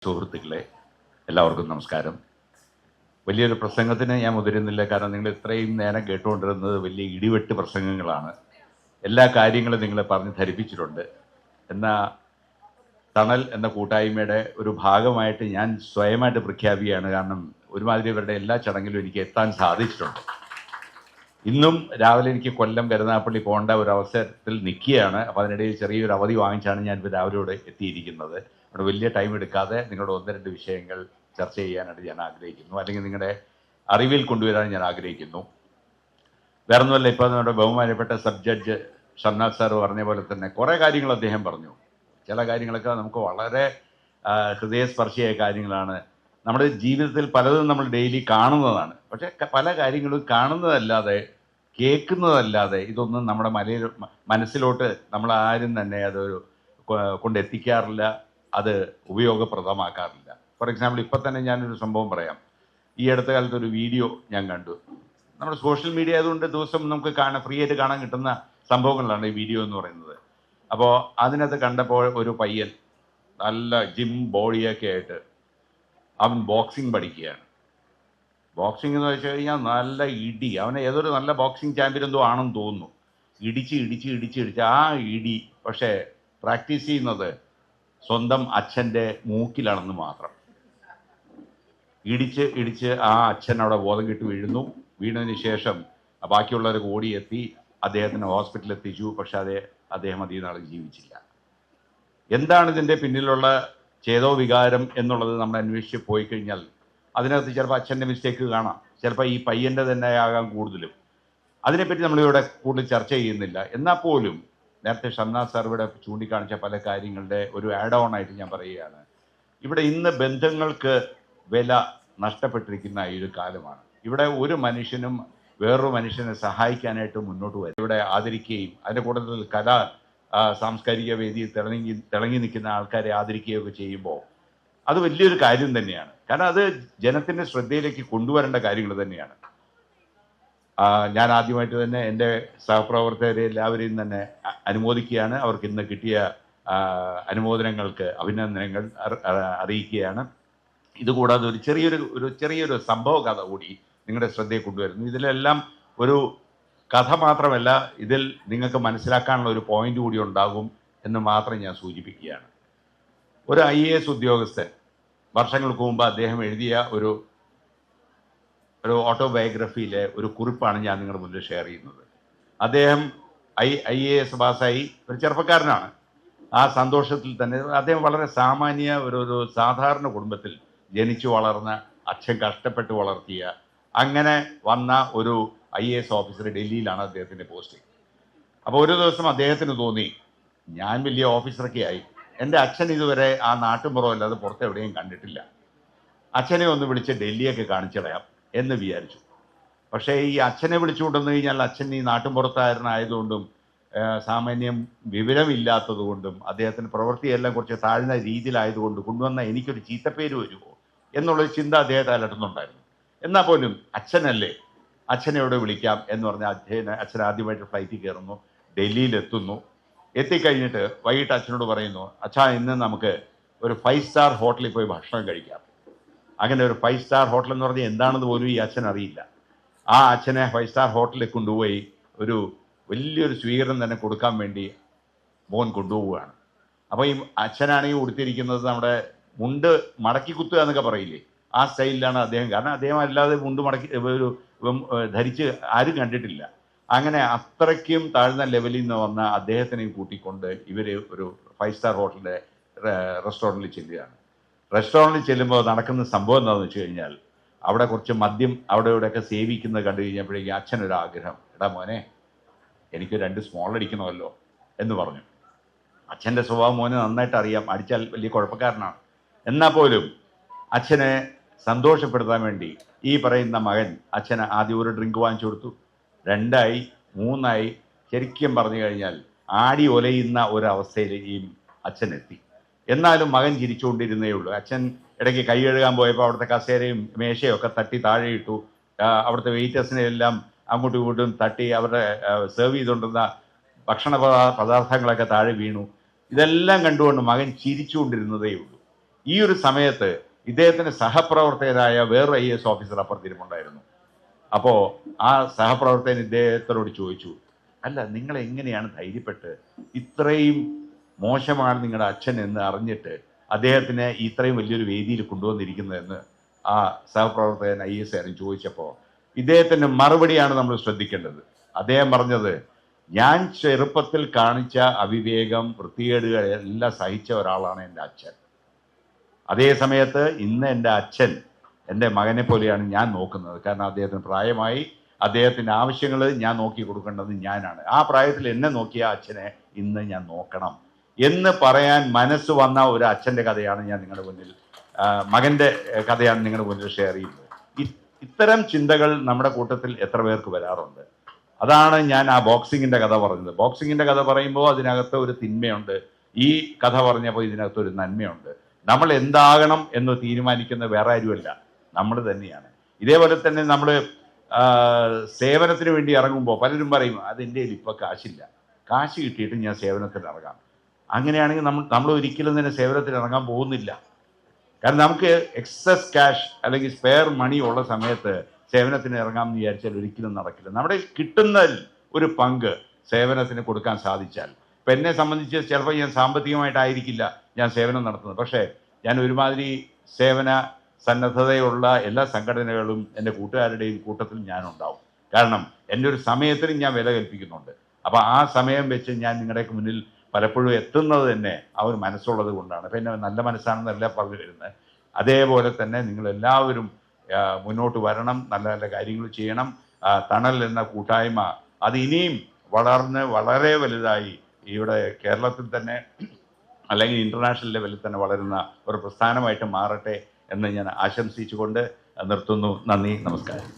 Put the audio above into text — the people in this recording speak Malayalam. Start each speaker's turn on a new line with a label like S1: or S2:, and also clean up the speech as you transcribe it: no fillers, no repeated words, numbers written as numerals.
S1: സുഹൃത്തുക്കളെ, എല്ലാവർക്കും നമസ്കാരം. വലിയൊരു പ്രസംഗത്തിന് ഞാൻ മുതിരുന്നില്ല, കാരണം നിങ്ങൾ ഇത്രയും നേരം കേട്ടുകൊണ്ടിരുന്നത് വലിയ ഇടിവെട്ട് പ്രസംഗങ്ങളാണ്. എല്ലാ കാര്യങ്ങളും നിങ്ങളെ പറഞ്ഞ് ധരിപ്പിച്ചിട്ടുണ്ട്. എന്നാൽ തണൽ എന്ന കൂട്ടായ്മയുടെ ഒരു ഭാഗമായിട്ട് ഞാൻ സ്വയമായിട്ട് പ്രഖ്യാപിക്കുകയാണ്. കാരണം ഒരുമാതിരി ഇവരുടെ എല്ലാ ചടങ്ങിലും എനിക്ക് എത്താൻ സാധിച്ചിട്ടുണ്ട്. ഇന്നും രാവിലെ എനിക്ക് കൊല്ലം കരുനാഗപ്പള്ളി പോകേണ്ട ഒരു അവസരത്തിൽ നിൽക്കുകയാണ്. അപ്പോൾ അതിനിടയിൽ ചെറിയൊരു അവധി വാങ്ങിച്ചാണ് ഞാൻ ഇപ്പോൾ രാവിലെ ഇവിടെ എത്തിയിരിക്കുന്നത്. അവിടെ വലിയ ടൈം എടുക്കാതെ നിങ്ങളുടെ ഒന്ന് രണ്ട് വിഷയങ്ങൾ ചർച്ച ചെയ്യാനായിട്ട് ഞാൻ ആഗ്രഹിക്കുന്നു, അല്ലെങ്കിൽ നിങ്ങളുടെ അറിവിൽ കൊണ്ടുവരാൻ ഞാൻ ആഗ്രഹിക്കുന്നു. വേറെ ഒന്നുമല്ല, ഇപ്പോൾ നമ്മുടെ ബഹുമാനപ്പെട്ട സബ് ജഡ്ജ് ഷംനാഥ് സാർ പറഞ്ഞ പോലെ തന്നെ കുറേ കാര്യങ്ങൾ അദ്ദേഹം പറഞ്ഞു. ചില കാര്യങ്ങളൊക്കെ നമുക്ക് വളരെ ഹൃദയസ്പർശിയായ കാര്യങ്ങളാണ്. നമ്മുടെ ജീവിതത്തിൽ പലതും നമ്മൾ ഡെയിലി കാണുന്നതാണ്. പക്ഷേ പല കാര്യങ്ങളും കാണുന്നതല്ലാതെ കേൾക്കുന്നതല്ലാതെ ഇതൊന്നും നമ്മുടെ മനസ്സിലോട്ട് നമ്മൾ ആരും തന്നെ അതൊരു കൊണ്ടെത്തിക്കാറില്ല, അത് ഉപയോഗപ്രദമാക്കാറില്ല. ഫോർ എക്സാമ്പിൾ, ഇപ്പം തന്നെ ഞാനൊരു സംഭവം പറയാം. ഈ അടുത്ത കാലത്ത് ഒരു വീഡിയോ ഞാൻ കണ്ടു. നമ്മുടെ സോഷ്യൽ മീഡിയ ആയതുകൊണ്ട് ദിവസം നമുക്ക് ഫ്രീ ആയിട്ട് കാണാൻ കിട്ടുന്ന സംഭവങ്ങളാണ് ഈ വീഡിയോ എന്ന് പറയുന്നത്. അപ്പോൾ അതിനകത്ത് കണ്ടപ്പോൾ ഒരു പയ്യൻ നല്ല ജിം ബോഡിയൊക്കെ ആയിട്ട് അവൻ ബോക്സിങ് പഠിക്കുകയാണ്. ബോക്സിംഗ് എന്ന് വെച്ച് കഴിഞ്ഞാൽ നല്ല ഇടി, അവനെ ഏതൊരു നല്ല ബോക്സിംഗ് ചാമ്പ്യൻ എന്തോ ആണെന്ന് തോന്നുന്നു. ഇടിച്ച് ആ ഇടി പക്ഷേ പ്രാക്ടീസ് ചെയ്യുന്നത് സ്വന്തം അച്ഛൻ്റെ മൂക്കിലാണെന്ന് മാത്രം. ഇടിച്ച് ആ അച്ഛൻ അവിടെ ബോധം കെട്ട് വീണതിന് ശേഷം ബാക്കിയുള്ളവർ ഓടിയെത്തി അദ്ദേഹത്തിന് ഹോസ്പിറ്റലിൽ എത്തിച്ചു. പക്ഷെ അദ്ദേഹം അധികം നാൾ ജീവിച്ചില്ല. എന്താണ് ഇതിൻ്റെ പിന്നിലുള്ള ചേതോ വികാരം എന്നുള്ളത് നമ്മൾ അന്വേഷിച്ച് പോയി കഴിഞ്ഞാൽ അതിനകത്ത് ചിലപ്പോൾ അച്ഛൻ്റെ മിസ്റ്റേക്ക് കാണാം, ചിലപ്പോൾ ഈ പയ്യൻ്റെ തന്നെ ആകാം കൂടുതലും. അതിനെപ്പറ്റി നമ്മളിവിടെ കൂടുതൽ ചർച്ച ചെയ്യുന്നില്ല. എന്നാൽ പോലും നേരത്തെ ഷംനാഥ് സാർ ഇവിടെ ചൂണ്ടിക്കാണിച്ച പല കാര്യങ്ങളുടെ ഒരു ആഡ് ഓൺ ആയിട്ട് ഞാൻ പറയുകയാണ്. ഇവിടെ ഇന്ന് ബന്ധങ്ങൾക്ക് വില നഷ്ടപ്പെട്ടിരിക്കുന്ന ഈ ഒരു കാലമാണ്. ഇവിടെ ഒരു മനുഷ്യനും വേറൊരു മനുഷ്യനെ സഹായിക്കാനായിട്ട് മുന്നോട്ട് വരും. ഇവിടെ ആദരിക്കുകയും അതിൻ്റെ കൂട്ടത്തിൽ സാംസ്കാരിക വേദിയിൽ തിളങ്ങി നിൽക്കുന്ന ആൾക്കാരെ ആദരിക്കുകയൊക്കെ ചെയ്യുമ്പോൾ അത് വലിയൊരു കാര്യം തന്നെയാണ്. കാരണം അത് ജനത്തിൻ്റെ ശ്രദ്ധയിലേക്ക് കൊണ്ടുവരേണ്ട കാര്യങ്ങൾ തന്നെയാണ്. ഞാൻ ആദ്യമായിട്ട് തന്നെ എൻ്റെ സഹപ്രവർത്തകരെ എല്ലാവരെയും തന്നെ അനുമോദിക്കുകയാണ്. അവർക്ക് ഇന്ന് കിട്ടിയ അനുമോദനങ്ങൾക്ക് അഭിനന്ദനങ്ങൾ അറിയിക്കുകയാണ്. ഇതുകൂടാതെ ഒരു ചെറിയൊരു സംഭവ കഥ കൂടി നിങ്ങളുടെ ശ്രദ്ധയെ കൊണ്ടുവരുന്നു. ഇതിലെല്ലാം ഒരു കഥ മാത്രമല്ല, ഇതിൽ നിങ്ങൾക്ക് മനസ്സിലാക്കാനുള്ള ഒരു പോയിന്റ് കൂടി ഉണ്ടാകും എന്ന് മാത്രം ഞാൻ സൂചിപ്പിക്കുകയാണ്. ഒരു IAS ഉദ്യോഗസ്ഥൻ വർഷങ്ങൾക്ക് മുമ്പ് അദ്ദേഹം എഴുതിയ ഒരു ഓട്ടോബയോഗ്രഫിയിലെ ഒരു കുറിപ്പാണ് ഞാൻ നിങ്ങളുടെ മുന്നിൽ ഷെയർ ചെയ്യുന്നത്. അദ്ദേഹം IAS പാസ്സായി ഒരു ചെറുപ്പക്കാരനാണ്. ആ സന്തോഷത്തിൽ തന്നെ അദ്ദേഹം വളരെ സാമാന്യ ഒരു സാധാരണ കുടുംബത്തിൽ ജനിച്ചു വളർന്ന, അച്ഛൻ കഷ്ടപ്പെട്ട് വളർത്തിയ, അങ്ങനെ വന്ന ഒരു IAS ഓഫീസർ ഡൽഹിയിലാണ് അദ്ദേഹത്തിൻ്റെ പോസ്റ്റിംഗ്. അപ്പോൾ ഒരു ദിവസം അദ്ദേഹത്തിന് തോന്നി, ഞാൻ വലിയ ഓഫീസറൊക്കെ ആയി, എൻ്റെ അച്ഛൻ ഇതുവരെ ആ നാട്ടുമ്പുറമല്ലാതെ പുറത്ത് എവിടെയും കണ്ടിട്ടില്ല, അച്ഛനെ ഒന്ന് വിളിച്ച് ഡൽഹിയൊക്കെ കാണിച്ചിടയാം എന്ന് വിചാരിച്ചു. പക്ഷേ ഈ അച്ഛനെ വിളിച്ചുകൊണ്ടുവന്നു കഴിഞ്ഞാൽ അച്ഛൻ ഈ നാട്ടുമ്പുറത്താരനായതുകൊണ്ടും സാമാന്യം വിവരമില്ലാത്തത് കൊണ്ടും അദ്ദേഹത്തിന് പ്രവൃത്തിയെല്ലാം കുറച്ച് താഴ്ന്ന രീതിയിലായതുകൊണ്ട് കൊണ്ടുവന്ന എനിക്കൊരു ചീത്തപ്പേര് വരുമോ എന്നുള്ളൊരു ചിന്ത അദ്ദേഹത്തെ അലട്ടുന്നുണ്ടായിരുന്നു. എന്നാൽ പോലും അച്ഛനല്ലേ, അച്ഛനെയോട് വിളിക്കാം എന്ന് പറഞ്ഞ അച്ഛൻ ആദ്യമായിട്ട് ഫ്ലൈറ്റിൽ കയറുന്നു, ഡൽഹിയിലെത്തുന്നു. എത്തിക്കഴിഞ്ഞിട്ട് വൈകിട്ട് അച്ഛനോട് പറയുന്നു, അച്ഛാ ഇന്ന് നമുക്ക് ഒരു 5 സ്റ്റാർ ഹോട്ടലിൽ പോയി ഭക്ഷണം കഴിക്കാം. അങ്ങനെ ഒരു 5 സ്റ്റാർ ഹോട്ടൽ എന്ന് പറഞ്ഞാൽ എന്താണെന്ന് പോലും ഈ അച്ഛൻ അറിയില്ല. ആ അച്ഛനെ 5 സ്റ്റാർ ഹോട്ടലിൽ കൊണ്ടുപോയി ഒരു വലിയൊരു സ്വീകരണം തന്നെ കൊടുക്കാൻ വേണ്ടി മോൻ കൊണ്ടുപോവുകയാണ്. അപ്പോൾ ഈ അച്ഛനാണെങ്കിൽ ഉടുത്തിരിക്കുന്നത് നമ്മുടെ മുണ്ട് മടക്കി കുത്തുക എന്നൊക്കെ പറയില്ലേ, ആ സ്റ്റൈലിലാണ് അദ്ദേഹം. കാരണം അദ്ദേഹം അല്ലാതെ മുണ്ട് മടക്കി ധരിച്ച് ആരും കണ്ടിട്ടില്ല. അങ്ങനെ അത്രയ്ക്കും താഴ്ന്ന ലെവലിൽ നിന്ന് വന്ന അദ്ദേഹത്തിനെ കൂട്ടിക്കൊണ്ട് ഇവർ ഒരു 5 സ്റ്റാർ ഹോട്ടലിൻ്റെ റെസ്റ്റോറൻറ്റിൽ ചെല്ലുകയാണ്. റെസ്റ്റോറൻറ്റിൽ ചെല്ലുമ്പോൾ നടക്കുന്ന സംഭവം എന്താണെന്ന് വെച്ച് കഴിഞ്ഞാൽ, അവിടെ കുറച്ച് മദ്യം അവിടെ ഇവിടെയൊക്കെ സേവിക്കുന്നത് കണ്ടു കഴിഞ്ഞപ്പോഴേക്കും അച്ഛനൊരാഗ്രഹം, എടാ മോനെ എനിക്ക് 2 സ്മോൾ അടിക്കണമല്ലോ എന്ന് പറഞ്ഞു. അച്ഛൻ്റെ സ്വഭാവം മോനെ നന്നായിട്ട് അറിയാം, അടിച്ചാൽ വലിയ കുഴപ്പക്കാരനാണ്. എന്നാൽ പോലും അച്ഛനെ സന്തോഷപ്പെടുത്താൻ വേണ്ടി ഈ പറയുന്ന മകൻ അച്ഛന് ആദ്യം ഒരു ഡ്രിങ്ക് വാങ്ങിച്ചു കൊടുത്തു. 2ആയി 3ആയി, ശരിക്കും പറഞ്ഞു കഴിഞ്ഞാൽ ആടി ഒലയുന്ന ഒരവസ്ഥയിൽ ഈ അച്ഛനെത്തി. എന്നാലും മകൻ ചിരിച്ചുകൊണ്ടിരുന്നേ ഉള്ളൂ. അച്ഛൻ ഇടയ്ക്ക് കൈ കഴുകാൻ പോയപ്പോൾ അവിടുത്തെ കസേരയും മേശയും ഒക്കെ തട്ടി താഴെ ഇട്ടു. അവിടുത്തെ വെയിറ്റേഴ്സിനെ എല്ലാം അങ്ങോട്ടും ഇങ്ങോട്ടും തട്ടി അവരുടെ സെർവ് ചെയ്തുകൊണ്ടിരുന്ന ഭക്ഷണ പദാർത്ഥങ്ങളൊക്കെ താഴെ വീണു. ഇതെല്ലാം കണ്ടുകൊണ്ട് മകൻ ചിരിച്ചുകൊണ്ടിരുന്നതേ ഉള്ളൂ. ഈ ഒരു സമയത്ത് ഇദ്ദേഹത്തിന് സഹപ്രവർത്തകരായ വേറൊരു IAS ഓഫീസർ അപ്പുറത്തിരിപ്പുണ്ടായിരുന്നു. അപ്പോൾ ആ സഹപ്രവർത്തകൻ ഇദ്ദേഹത്തോട് ചോദിച്ചു, അല്ല നിങ്ങൾ എങ്ങനെയാണ് ധൈര്യപ്പെട്ട് ഇത്രയും മോശമാണ് നിങ്ങളുടെ അച്ഛൻ എന്ന് അറിഞ്ഞിട്ട് അദ്ദേഹത്തിനെ ഇത്രയും വലിയൊരു വേദിയിൽ കൊണ്ടുവന്നിരിക്കുന്നതെന്ന് ആ സഹപ്രവർത്തകൻ IAS കാരൻ ചോദിച്ചപ്പോൾ ഇദ്ദേഹത്തിൻ്റെ മറുപടിയാണ് നമ്മൾ ശ്രദ്ധിക്കേണ്ടത്. അദ്ദേഹം പറഞ്ഞത്, ഞാൻ ചെറുപ്പത്തിൽ കാണിച്ച അവിവേകം, വൃത്തികേടുകൾ എല്ലാം സഹിച്ച ഒരാളാണ് എൻ്റെ അച്ഛൻ. അതേ സമയത്ത് ഇന്ന് എൻ്റെ അച്ഛൻ എൻ്റെ മകനെ പോലെയാണ് ഞാൻ നോക്കുന്നത്. കാരണം അദ്ദേഹത്തിന് പ്രായമായി, അദ്ദേഹത്തിൻ്റെ ആവശ്യങ്ങൾ ഞാൻ നോക്കി കൊടുക്കേണ്ടത് ഞാനാണ്. ആ പ്രായത്തിൽ എന്നെ നോക്കിയ അച്ഛനെ ഇന്ന് ഞാൻ നോക്കണം എന്ന് പറയാൻ മനസ്സ് വന്ന ഒരു അച്ഛൻ്റെ കഥയാണ് ഞാൻ നിങ്ങളുടെ മുന്നിൽ, മകൻ്റെ കഥയാണ് നിങ്ങളുടെ മുന്നിൽ ഷെയർ ചെയ്യുന്നത്. ഇത്തരം ചിന്തകൾ നമ്മുടെ കൂട്ടത്തിൽ എത്ര പേർക്ക് വരാറുണ്ട്? അതാണ് ഞാൻ ആ ബോക്സിങ്ങിൻ്റെ കഥ പറഞ്ഞത്. ബോക്സിങ്ങിൻ്റെ കഥ പറയുമ്പോൾ അതിനകത്ത് ഒരു തിന്മയുണ്ട്, ഈ കഥ പറഞ്ഞപ്പോൾ ഇതിനകത്ത് ഒരു നന്മയുണ്ട്. നമ്മൾ എന്താകണം എന്ന് തീരുമാനിക്കുന്ന വേറെ ആരുമല്ല, നമ്മൾ തന്നെയാണ്. ഇതേപോലെ തന്നെ നമ്മൾ സേവനത്തിന് വേണ്ടി ഇറങ്ങുമ്പോൾ പലരും പറയും, അതെൻ്റെ ഇപ്പോൾ കാശില്ല, കാശ് കിട്ടിയിട്ട് ഞാൻ സേവനത്തിന് ഇറങ്ങാം. അങ്ങനെയാണെങ്കിൽ നമ്മൾ ഒരിക്കലും തന്നെ സേവനത്തിന് ഇറങ്ങാൻ പോകുന്നില്ല. കാരണം നമുക്ക് എക്സസ് ക്യാഷ് അല്ലെങ്കിൽ സ്പെയർ മണി ഉള്ള സമയത്ത് സേവനത്തിന് ഇറങ്ങാമെന്ന് വിചാരിച്ചാൽ ഒരിക്കലും നടക്കില്ല. നമ്മുടെ കിട്ടുന്നതിൽ ഒരു പങ്ക് സേവനത്തിന് കൊടുക്കാൻ സാധിച്ചാൽ, ഇപ്പം എന്നെ സംബന്ധിച്ച് ചിലപ്പോൾ ഞാൻ സാമ്പത്തികമായിട്ടായിരിക്കില്ല ഞാൻ സേവനം നടത്തുന്നത്, പക്ഷേ ഞാൻ ഒരുമാതിരി സേവന സന്നദ്ധതയുള്ള എല്ലാ സംഘടനകളും എൻ്റെ കൂട്ടുകാരുടെയും കൂട്ടത്തിൽ ഞാനുണ്ടാവും. കാരണം എൻ്റെ ഒരു സമയത്തിനും ഞാൻ വില കൽപ്പിക്കുന്നുണ്ട്. അപ്പോൾ ആ സമയം വെച്ച് ഞാൻ നിങ്ങളുടെയൊക്കെ മുന്നിൽ പലപ്പോഴും എത്തുന്നത് തന്നെ ആ ഒരു മനസ്സുള്ളത് കൊണ്ടാണ്. അപ്പം എന്നെ നല്ല മനസ്സാണെന്നല്ല പറഞ്ഞു വരുന്നത്. അതേപോലെ തന്നെ നിങ്ങളെല്ലാവരും മുന്നോട്ട് വരണം, നല്ല നല്ല കാര്യങ്ങൾ ചെയ്യണം. തണൽ എന്ന കൂട്ടായ്മ അത് ഇനിയും വളർന്ന് വളരെ വലുതായി ഇവിടെ കേരളത്തിൽ തന്നെ അല്ലെങ്കിൽ ഇൻ്റർനാഷണൽ ലെവലിൽ തന്നെ വളരുന്ന ഒരു പ്രസ്ഥാനമായിട്ട് മാറട്ടെ എന്ന് ഞാൻ ആശംസിച്ചുകൊണ്ട് നിർത്തുന്നു. നന്ദി, നമസ്കാരം.